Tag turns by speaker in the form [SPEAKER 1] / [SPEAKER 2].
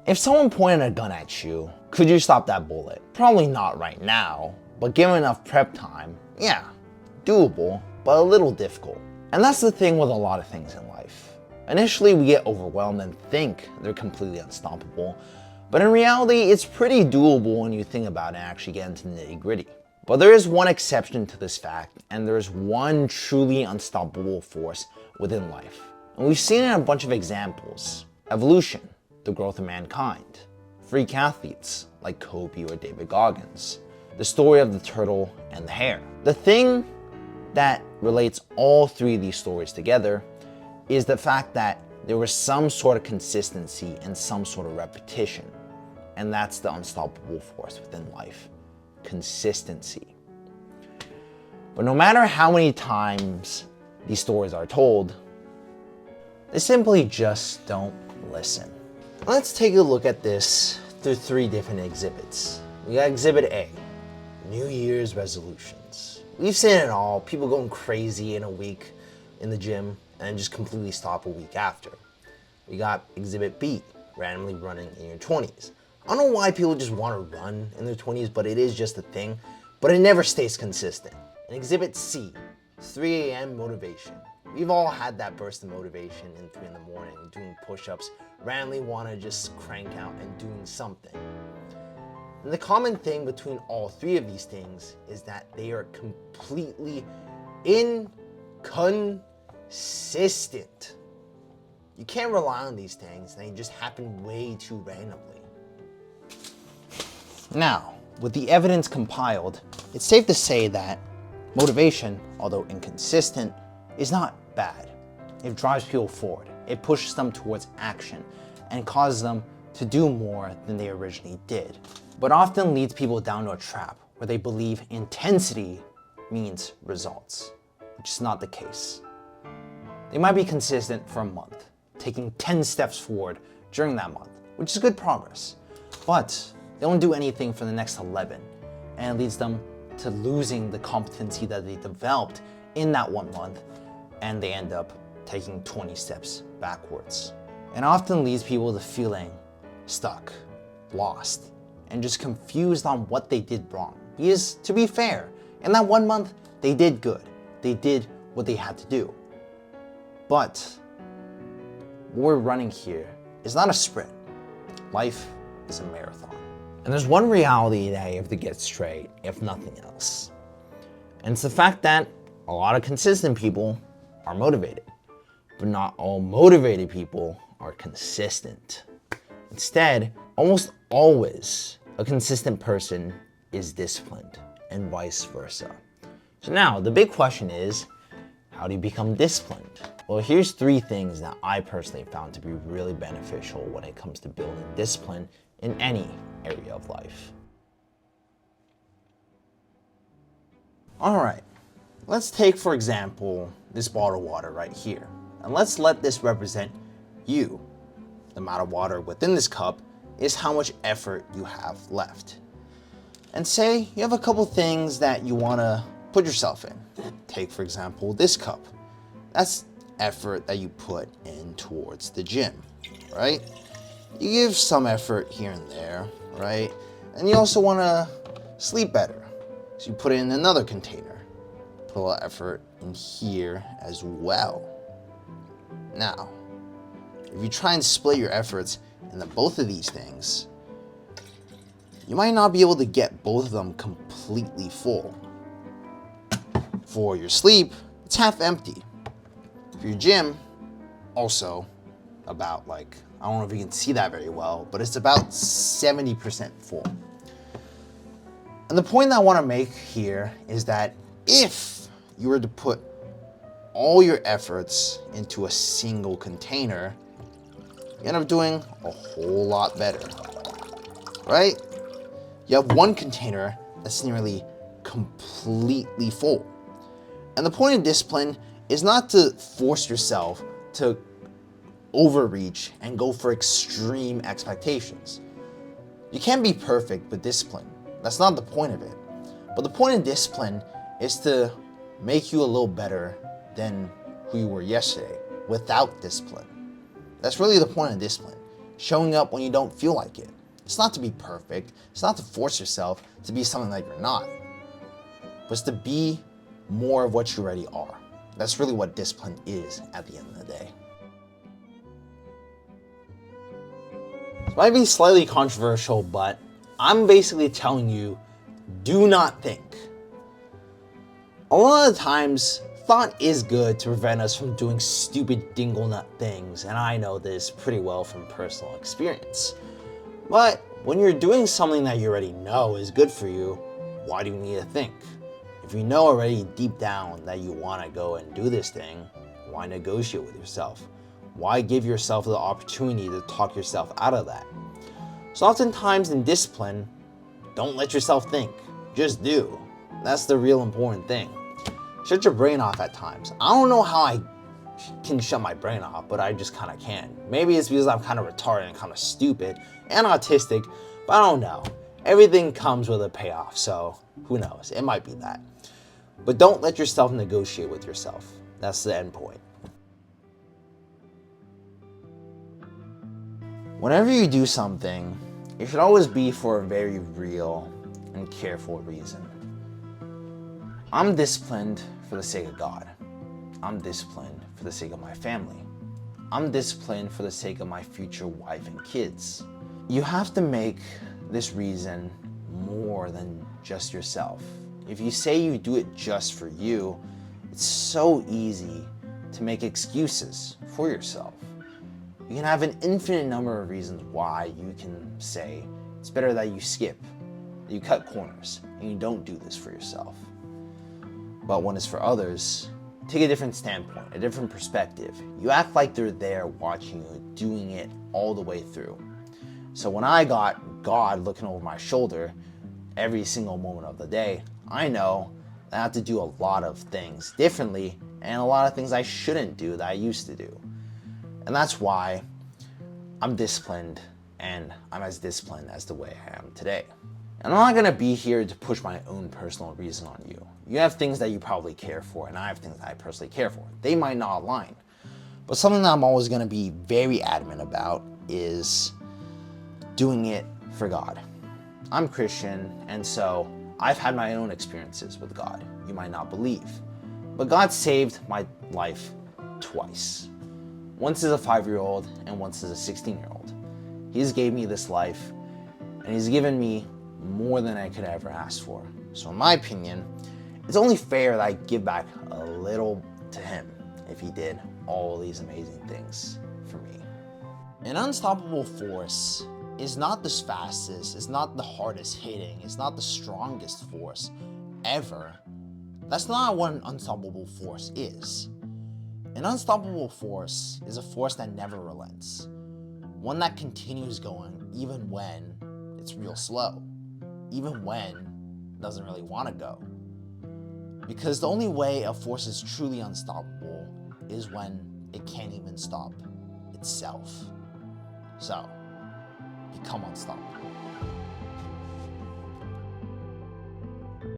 [SPEAKER 1] If someone pointed a gun at you, could you stop that bullet? Probably not right now, but given enough prep time, yeah, doable, but a little difficult. And that's the thing with a lot of things in life. Initially, we get overwhelmed and think they're completely unstoppable, but in reality, it's pretty doable when you think about it and actually get into the nitty-gritty. But there is one exception to this fact, and there's one truly unstoppable force within life. And we've seen it in a bunch of examples. Evolution, the growth of mankind, freak athletes like Kobe or David Goggins, the story of the turtle and the hare. The thing that relates all three of these stories together is the fact that there was some sort of consistency and some sort of repetition. And that's the unstoppable force within life. Consistency. But no matter how many times these stories are told, they simply just don't listen. Let's take a look at this through three different exhibits. We got exhibit A, New Year's resolutions. We've seen it all, people going crazy in a week in the gym and just completely stop a week after. We got exhibit B, randomly running in your 20s. I don't know why people just want to run in their 20s, but it is just a thing, but it never stays consistent. And exhibit C, 3 a.m. motivation. We've all had that burst of motivation in 3 in the morning, doing push-ups, randomly want to just crank out and doing something. And the common thing between all three of these things is that they are completely inconsistent. You can't rely on these things, and they just happen way too randomly. Now, with the evidence compiled, it's safe to say that motivation, although inconsistent, is not bad. It drives people forward. It pushes them towards action and causes them to do more than they originally did, but often leads people down to a trap where they believe intensity means results, which is not the case. They might be consistent for a month, taking 10 steps forward during that month, which is good progress, but they don't do anything for the next 11, and it leads them to losing the competency that they developed in that 1 month, and they end up taking 20 steps backwards. It often leads people to feeling stuck, lost, and just confused on what they did wrong. Because to be fair, in that 1 month, they did good. They did what they had to do. But what we're running here is not a sprint. Life is a marathon. And there's one reality that you have to get straight, if nothing else. And it's the fact that a lot of consistent people are motivated, but not all motivated people are consistent. Instead, almost always, a consistent person is disciplined, and vice versa. So now, the big question is, how do you become disciplined? Well, here's 3 things that I personally found to be really beneficial when it comes to building discipline in any area of life. All right, let's take, for example, this bottle of water right here. And let's let this represent you. The amount of water within this cup is how much effort you have left. And say you have a couple things that you want to put yourself in. Take, for example, this cup. That's effort that you put in towards the gym, right? You give some effort here and there, right? And you also want to sleep better. So you put it in another container. Put a lot of effort in here as well. Now, if you try and split your efforts into both of these things, you might not be able to get both of them completely full. For your sleep, it's half empty. For your gym, also about I don't know if you can see that very well, but it's about 70% full. And the point that I want to make here is that if you were to put all your efforts into a single container, you end up doing a whole lot better, right? You have one container that's nearly completely full. And the point of discipline is not to force yourself to overreach and go for extreme expectations. You can't be perfect with discipline. That's not the point of it. But the point of discipline is to make you a little better than who you were yesterday without discipline. That's really the point of discipline. showing up when you don't feel like it. It's not to be perfect. It's not to force yourself to be something that you're not. But it's to be more of what you already are. That's really what discipline is at the end of the day. It might be slightly controversial, but I'm basically telling you, do not think. A lot of times, thought is good to prevent us from doing stupid dingle nut things, and I know this pretty well from personal experience. But when you're doing something that you already know is good for you, why do you need to think? If you know already deep down that you want to go and do this thing, why negotiate with yourself? Why give yourself the opportunity to talk yourself out of that? So oftentimes in discipline, don't let yourself think, just do. That's the real important thing. Shut your brain off at times. I don't know how I can shut my brain off, but I just kind of can. Maybe it's because I'm kind of retarded and kind of stupid and autistic, but I don't know. Everything comes with a payoff, so who knows? It might be that. But don't let yourself negotiate with yourself. That's the end point. Whenever you do something, it should always be for a very real and careful reason. I'm disciplined for the sake of God. I'm disciplined for the sake of my family. I'm disciplined for the sake of my future wife and kids. You have to make this reason more than just yourself. If you say you do it just for you, it's so easy to make excuses for yourself. You can have an infinite number of reasons why you can say it's better that you skip, that you cut corners, and you don't do this for yourself. But when it's for others, take a different standpoint, a different perspective. You act like they're there watching you, doing it all the way through. So when I got God looking over my shoulder every single moment of the day, I know that I have to do a lot of things differently and a lot of things I shouldn't do that I used to do. And that's why I'm disciplined, and I'm as disciplined as the way I am today. And I'm not gonna be here to push my own personal reason on you. You have things that you probably care for, and I have things that I personally care for. They might not align. But something that I'm always gonna be very adamant about is doing it for God. I'm Christian, and so I've had my own experiences with God. You might not believe. But God saved my life twice. Once as a 5-year-old and once as a 16-year-old. He's gave me this life, and he's given me more than I could ever ask for. So in my opinion, it's only fair that I give back a little to him if he did all these amazing things for me. An unstoppable force is not the fastest, it's not the hardest hitting, it's not the strongest force ever. That's not what an unstoppable force is. An unstoppable force is a force that never relents. One that continues going even when it's real slow. Even when it doesn't really want to go. Because the only way a force is truly unstoppable is when it can't even stop itself. So, become unstoppable.